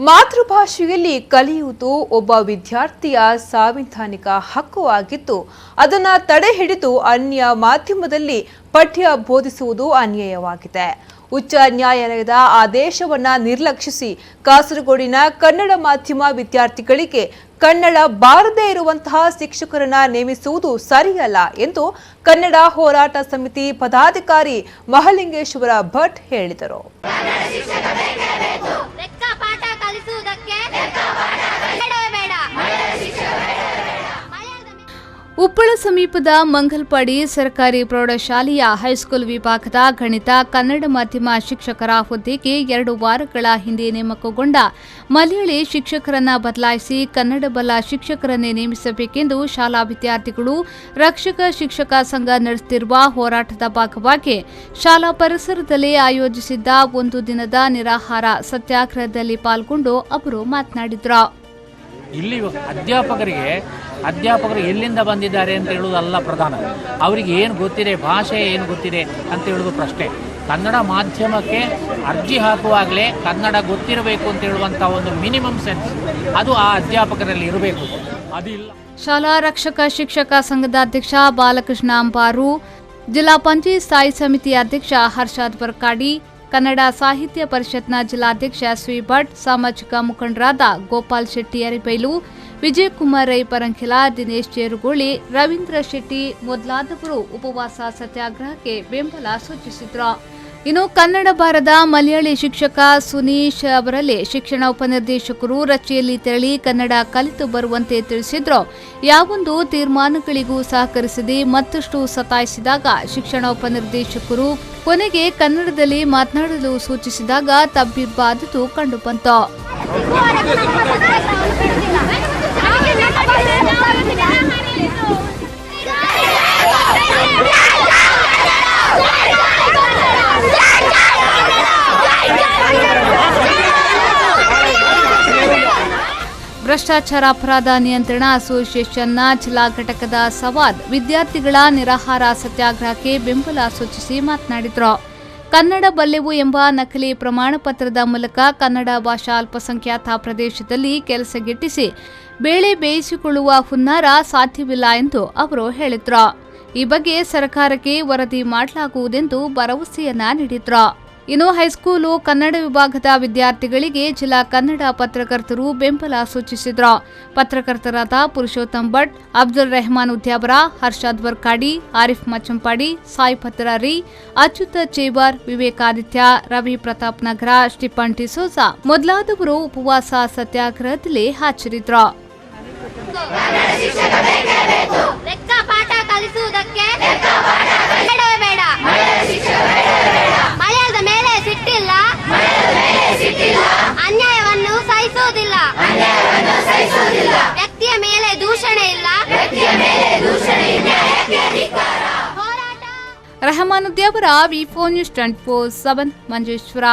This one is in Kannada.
ಮಾತೃಭಾಷೆಯಲ್ಲಿ ಕಲಿಯುವುದು ಒಬ್ಬ ವಿದ್ಯಾರ್ಥಿಯ ಸಾಂವಿಧಾನಿಕ ಹಕ್ಕು ಆಗಿದ್ದು ಅದನ್ನು ತಡೆಹಿಡಿದು ಅನ್ಯ ಮಾಧ್ಯಮದಲ್ಲಿ ಪಠ್ಯ ಬೋಧಿಸುವುದು ಅನ್ಯಾಯವಾಗಿದೆ. ಉಚ್ಚ ನ್ಯಾಯಾಲಯದ ಆದೇಶವನ್ನು ನಿರ್ಲಕ್ಷಿಸಿ ಕಾಸರಗೋಡಿನ ಕನ್ನಡ ಮಾಧ್ಯಮ ವಿದ್ಯಾರ್ಥಿಗಳಿಗೆ ಕನ್ನಡ ಬಾರದೇ ಇರುವಂತಹ ಶಿಕ್ಷಕರನ್ನ ನೇಮಿಸುವುದು ಸರಿಯಲ್ಲ ಎಂದು ಕನ್ನಡ ಹೋರಾಟ ಸಮಿತಿ ಪದಾಧಿಕಾರಿ ಮಹಲಿಂಗೇಶ್ವರ ಭಟ್ ಹೇಳಿದರು. ಉಪ್ಪಳ ಸಮೀಪದ ಮಂಗಲ್ಪಾಡಿ ಸರ್ಕಾರಿ ಪ್ರೌಢಶಾಲೆಯ ಹೈಸ್ಕೂಲ್ ವಿಭಾಗದ ಗಣಿತ ಕನ್ನಡ ಮಾಧ್ಯಮ ಶಿಕ್ಷಕರ ಹುದ್ದೆಗೆ 2 ವಾರಗಳ ಹಿಂದೆ ನೇಮಕಗೊಂಡ ಮಲಯಾಳಿ ಶಿಕ್ಷಕರನ್ನ ಬದಲಾಯಿಸಿ ಕನ್ನಡ ಬಲ್ಲ ಶಿಕ್ಷಕರನ್ನೇ ನೇಮಿಸಬೇಕೆಂದು ಶಾಲಾ ವಿದ್ಯಾರ್ಥಿಗಳು ರಕ್ಷಕ ಶಿಕ್ಷಕ ಸಂಘ ನಡೆಸುತ್ತಿರುವ ಹೋರಾಟದ ಭಾಗವಾಗಿ ಶಾಲಾ ಪರಿಸರದಲ್ಲಿ ಆಯೋಜಿಸಿದ್ದ 1 ದಿನದ ನಿರಾಹಾರ ಸತ್ಯಾಗ್ರಹದಲ್ಲಿ ಪಾಲ್ಗೊಂಡು ಅವರು ಮಾತನಾಡಿದರು. ಇಲ್ಲಿ ಅಧ್ಯಾಪಕರು ಎಲ್ಲಿಂದ ಬಂದಿದ್ದಾರೆ ಅಂತ ಹೇಳುವುದಲ್ಲ ಪ್ರಧಾನ, ಅವರಿಗೆ ಏನು ಗೊತ್ತಿದೆ, ಭಾಷೆ ಏನು ಗೊತ್ತಿದೆ ಅಂತ ಹೇಳುವುದು ಪ್ರಶ್ನೆ. ಕನ್ನಡ ಮಾಧ್ಯಮಕ್ಕೆ ಅರ್ಜಿ ಹಾಕುವಾಗಲೇ ಕನ್ನಡ ಗೊತ್ತಿರಬೇಕು ಅಂತ ಹೇಳುವಂಥ ಒಂದು ಮಿನಿಮಮ್ ಸೆನ್ಸ್ ಅದು ಆ ಅಧ್ಯಾಪಕರಲ್ಲಿ ಇರಬೇಕು, ಅದಿಲ್ಲ. ಶಾಲಾ ರಕ್ಷಕ ಶಿಕ್ಷಕ ಸಂಘದ ಅಧ್ಯಕ್ಷ ಬಾಲಕೃಷ್ಣ ಅಂಬಾರು, ಜಿಲ್ಲಾ ಪಂಚಾಯತ್ ಸ್ಥಾಯಿ ಸಮಿತಿ ಅಧ್ಯಕ್ಷ ಹರ್ಷದ್ ವರ್ಕಾಡಿ, ಕನ್ನಡ ಸಾಹಿತ್ಯ ಪರಿಷತ್ನ ಜಿಲ್ಲಾಧ್ಯಕ್ಷ ಶ್ರೀ ಭಟ್, ಸಾಮಾಜಿಕ ಮುಖಂಡರಾದ ಗೋಪಾಲ್ ಶೆಟ್ಟಿ ಅರಿಬೈಲು, ವಿಜಯಕುಮಾರ್ ರೈ ಪರಂಖಿಲ, ದಿನೇಶ್ ಚೇರುಗೋಳಿ, ರವೀಂದ್ರ ಶೆಟ್ಟಿ ಮೊದಲಾದವರು ಉಪವಾಸ ಸತ್ಯಾಗ್ರಹಕ್ಕೆ ಬೆಂಬಲ ಸೂಚಿಸಿದರು. ಇನ್ನು ಕನ್ನಡ ಬಾರದ ಮಲಯಾಳಿ ಶಿಕ್ಷಕ ಸುನೀಶ್ ಅವರಲ್ಲಿ ಶಿಕ್ಷಣ ಉಪನಿರ್ದೇಶಕರು ರಚೆಯಲ್ಲಿ ತೆರಳಿ ಕನ್ನಡ ಕಲಿತು ಬರುವಂತೆ ತಿಳಿಸಿದ್ರು. ಯಾವೊಂದು ತೀರ್ಮಾನಗಳಿಗೂ ಸಹಕರಿಸದೆ ಮತ್ತಷ್ಟು ಸತಾಯಿಸಿದಾಗ ಶಿಕ್ಷಣ ಉಪನಿರ್ದೇಶಕರು ಕೊನೆಗೆ ಕನ್ನಡದಲ್ಲಿ ಮಾತನಾಡಲು ಸೂಚಿಸಿದಾಗ ತಬ್ಬಿಬ್ಬಾದುದು ಕಂಡುಬಂತು. ಭ್ರಷ್ಟಾಚಾರ ಅಪರಾಧ ನಿಯಂತ್ರಣ ಅಸೋಸಿಯೇಷನ್ನ ಜಿಲ್ಲಾ ಘಟಕದ ಸವಾದ್ ವಿದ್ಯಾರ್ಥಿಗಳ ನಿರಾಹಾರ ಸತ್ಯಾಗ್ರಹಕ್ಕೆ ಬೆಂಬಲ ಸೂಚಿಸಿ ಮಾತನಾಡಿದರು. ಕನ್ನಡ ಬಲ್ಲೆವು ಎಂಬ ನಕಲಿ ಪ್ರಮಾಣ ಪತ್ರದ ಮೂಲಕ ಕನ್ನಡ ಭಾಷಾ ಅಲ್ಪಸಂಖ್ಯಾತ ಪ್ರದೇಶದಲ್ಲಿ ಕೆಲಸಗಿಟ್ಟಿಸಿ ಬೇಳೆ ಬೇಯಿಸಿಕೊಳ್ಳುವ ಹುನ್ನಾರ ಸಾಧ್ಯವಿಲ್ಲ ಎಂದು ಅವರು ಹೇಳಿದರು. ಈ ಬಗ್ಗೆ ಸರ್ಕಾರಕ್ಕೆ ವರದಿ ಮಾಡಲಾಗುವುದೆಂದು ಭರವಸೆಯನ್ನ ನೀಡಿದರು. ಇನ್ನು ಹೈಸ್ಕೂಲು ಕನ್ನಡ ವಿಭಾಗದ ವಿದ್ಯಾರ್ಥಿಗಳಿಗೆ ಜಿಲ್ಲಾ ಕನ್ನಡ ಪತ್ರಕರ್ತರು ಬೆಂಬಲ ಸೂಚಿಸಿದರು. ಪತ್ರಕರ್ತರಾದ ಪುರುಷೋತ್ತಮ್ ಭಟ್, ಅಬ್ದುಲ್ ರೆಹಮಾನ್ ಉದ್ಯಾವರ, ಹರ್ಷದ್ ವರ್ಕಾಡಿ, ಆರಿಫ್ ಮಚ್ಚಂಪಾಡಿ, ಸಾಯಿ ಪತ್ರಾರಿ, ಅಚ್ಯುತ ಚೇವರ್, ವಿವೇಕಾದಿತ್ಯ, ರವಿ ಪ್ರತಾಪ್ ನಗರ, ಸ್ಟಿಫನ್ ಟಿಸೋಜಾ ಮೊದಲಾದವರು ಉಪವಾಸ ಸತ್ಯಾಗ್ರಹದಲ್ಲಿ ಹಾಜರಿದ್ದರು. ಅನ್ಯಾಯವನ್ನು ಸಹಿಸುವುದಿಲ್ಲ, ವ್ಯಕ್ತಿಯ ಮೇಲೆ ದೂಷಣೆ ಇಲ್ಲ. ರೆಹಮಾನ್ ಉದ್ಯಾವರ, ವಿ4 ನ್ಯೂಸ್ 24/7 ಮಂಜೇಶ್ವರ.